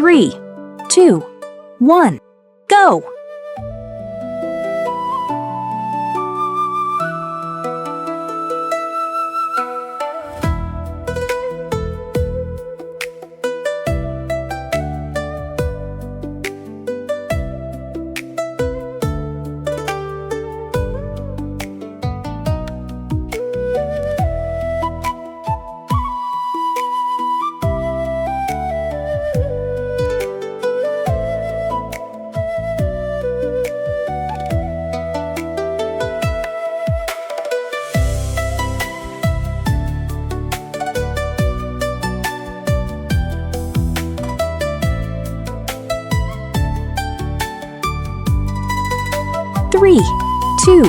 3, 2, 1, go! Three, 2,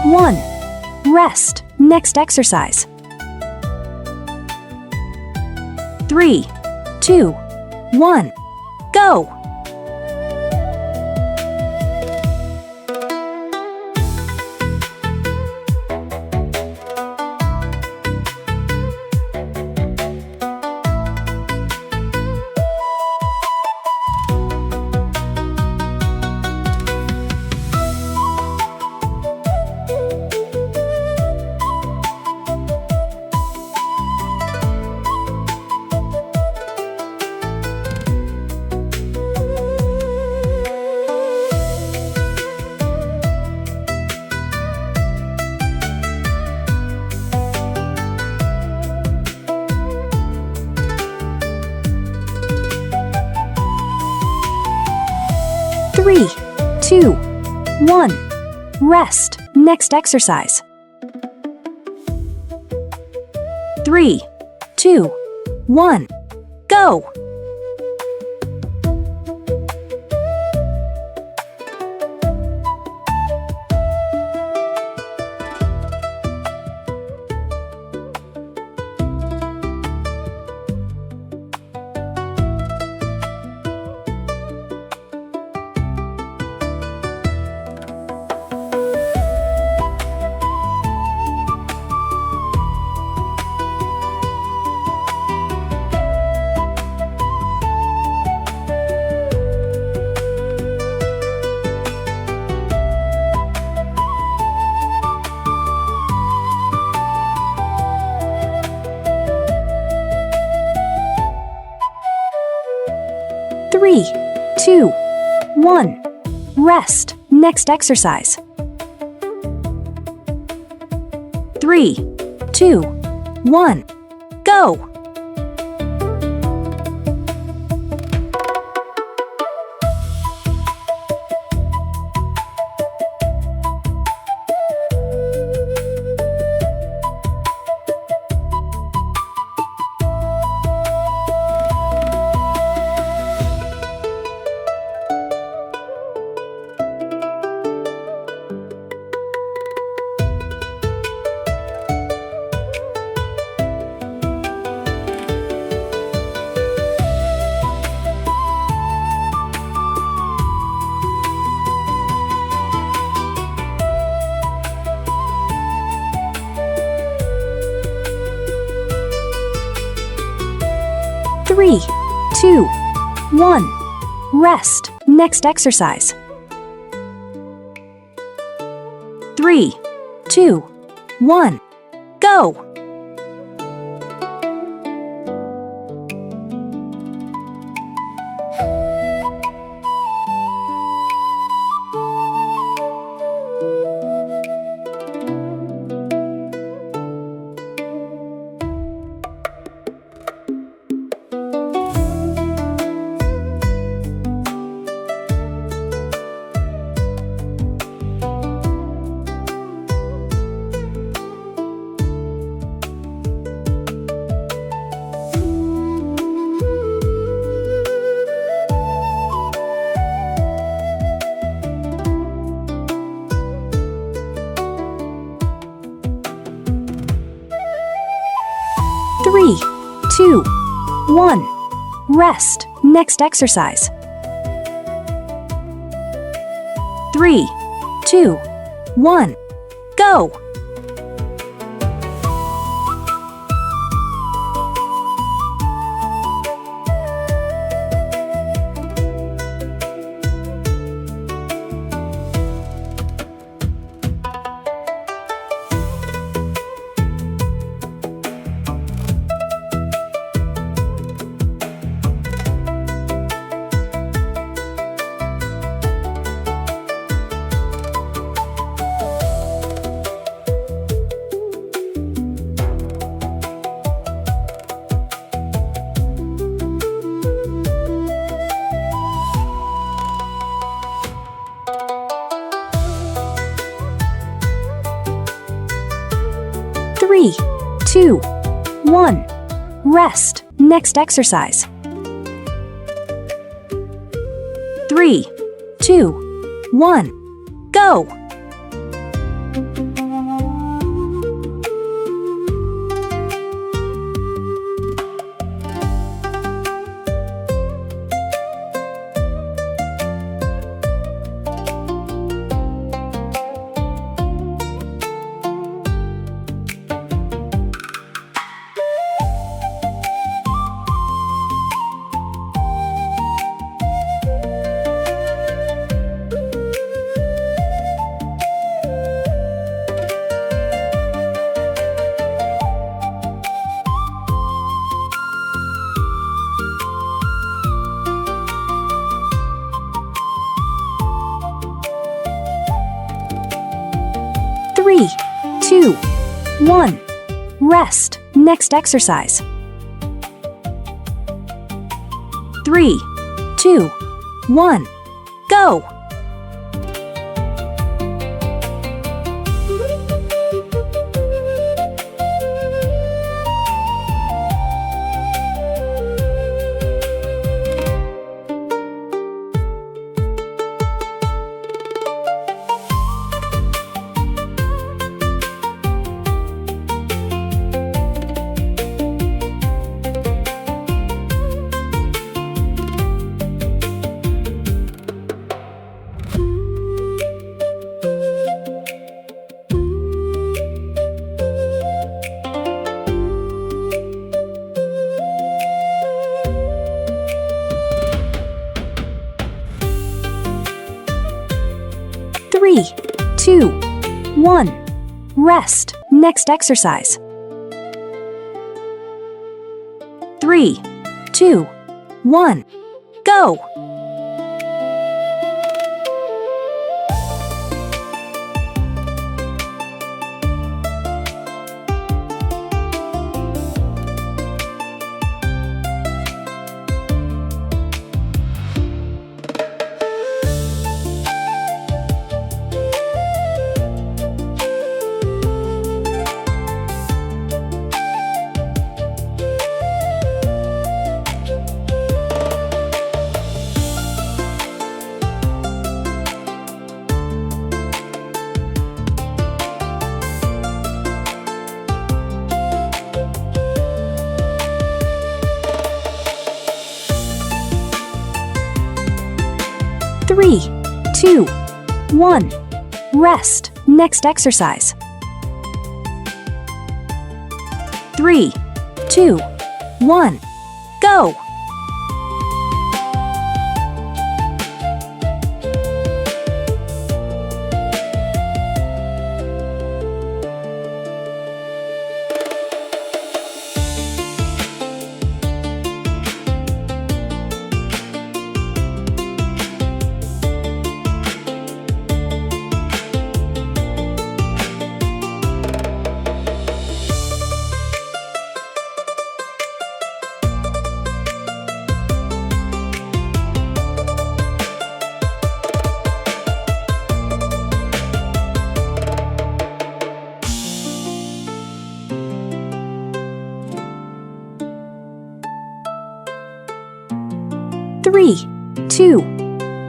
1, rest. Next exercise. 3, 2, 1, go! 3, 2, 1, rest. Next exercise. 3, 2, 1, go! 3, 2, 1, rest. Next exercise. 3, 2, 1, go! 3, 2, 1, rest. Next exercise. 3, 2, 1, go! 3, 2, 1, rest. Next exercise. 3, 2, 1, go! 3, 2, 1. Rest. Next exercise. 3, 2, 1. Go. 3, 2, 1. Rest. Next exercise. 3, 2, 1. Go. 3, 2, 1. Rest. Next exercise. 3, 2, 1. Go. 3, 2, 1. Rest. Next exercise. 3, 2, 1. Go. 3, 2,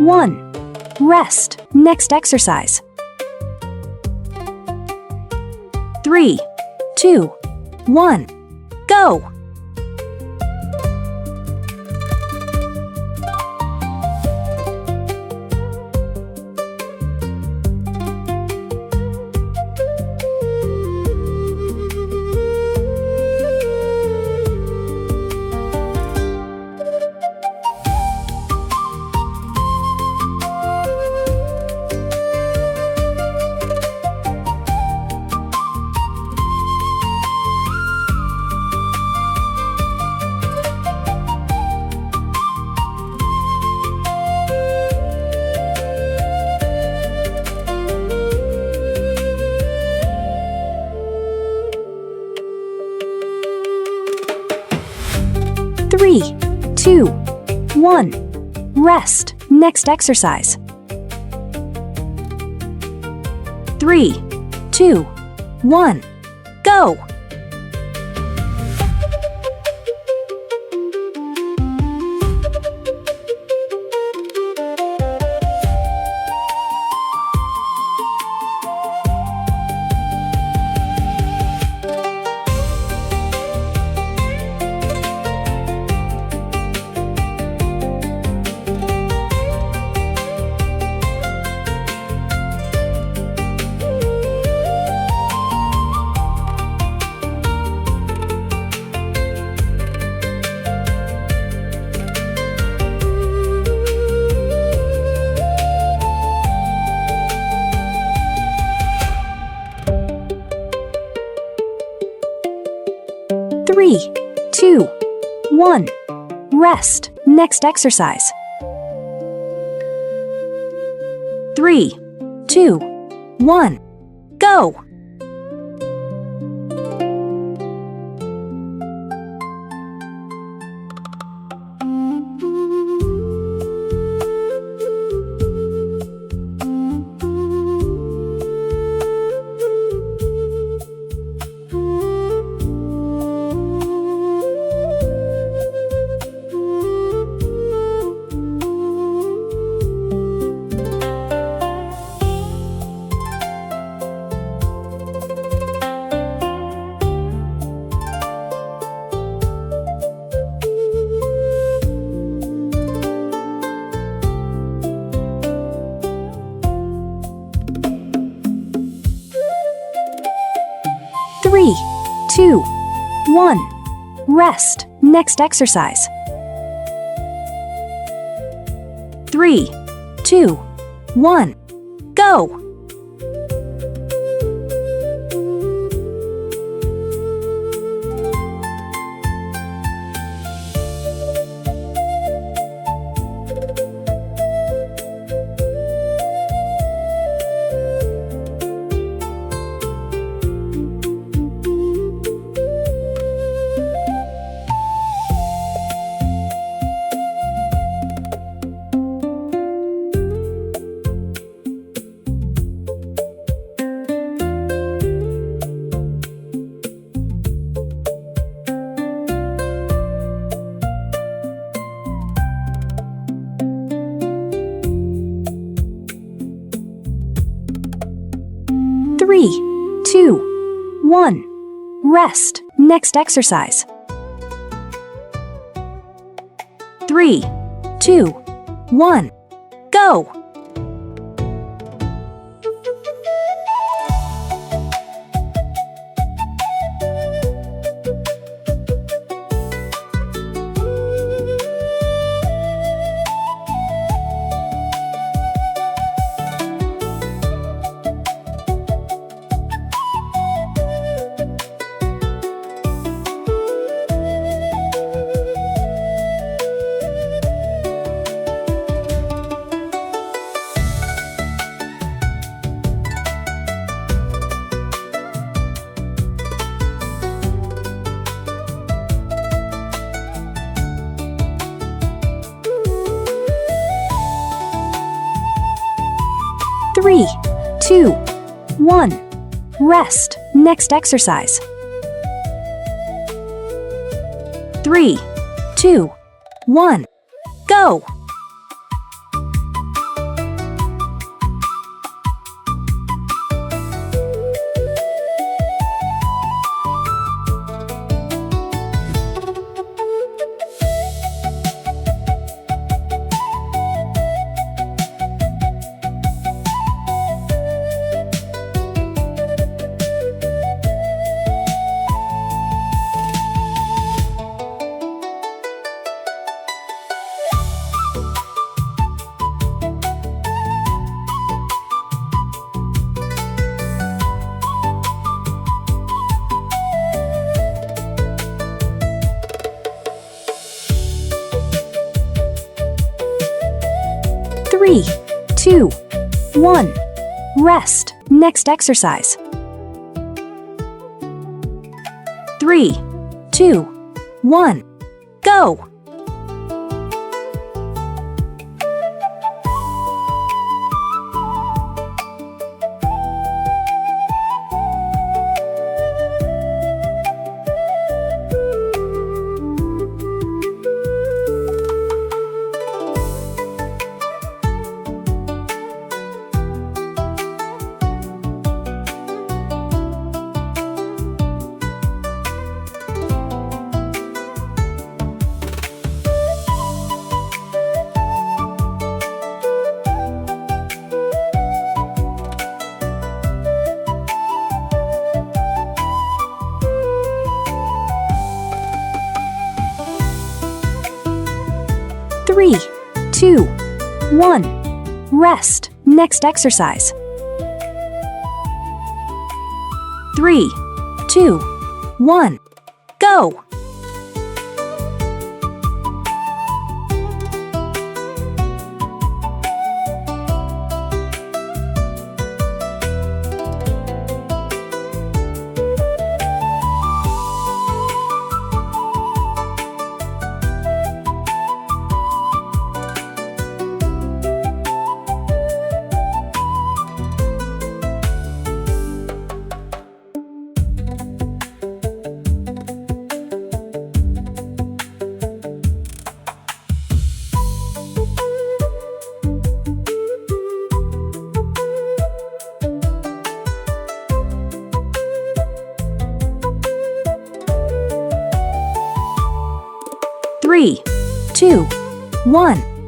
1. Rest. Next exercise. 3, 2, 1. Go. 3, 2, 1. Rest. Next exercise. 3, 2, 1. Go! 3, 2, 1. Rest. Next exercise. 3, 2, 1. Go! 3, 2, 1. Rest. Next exercise. 3, 2, 1. Go! 3, 2, 1. Rest. Next exercise. 3, 2, 1. Go! 3, 2, 1. Rest. Next exercise. 3, 2, 1. Go! 3, 2, 1. Rest. Next exercise. 3, 2, 1. Go! 3, 2, 1. 1. Rest. Next exercise. 3, 2, 1. Go! 3, 2, 1.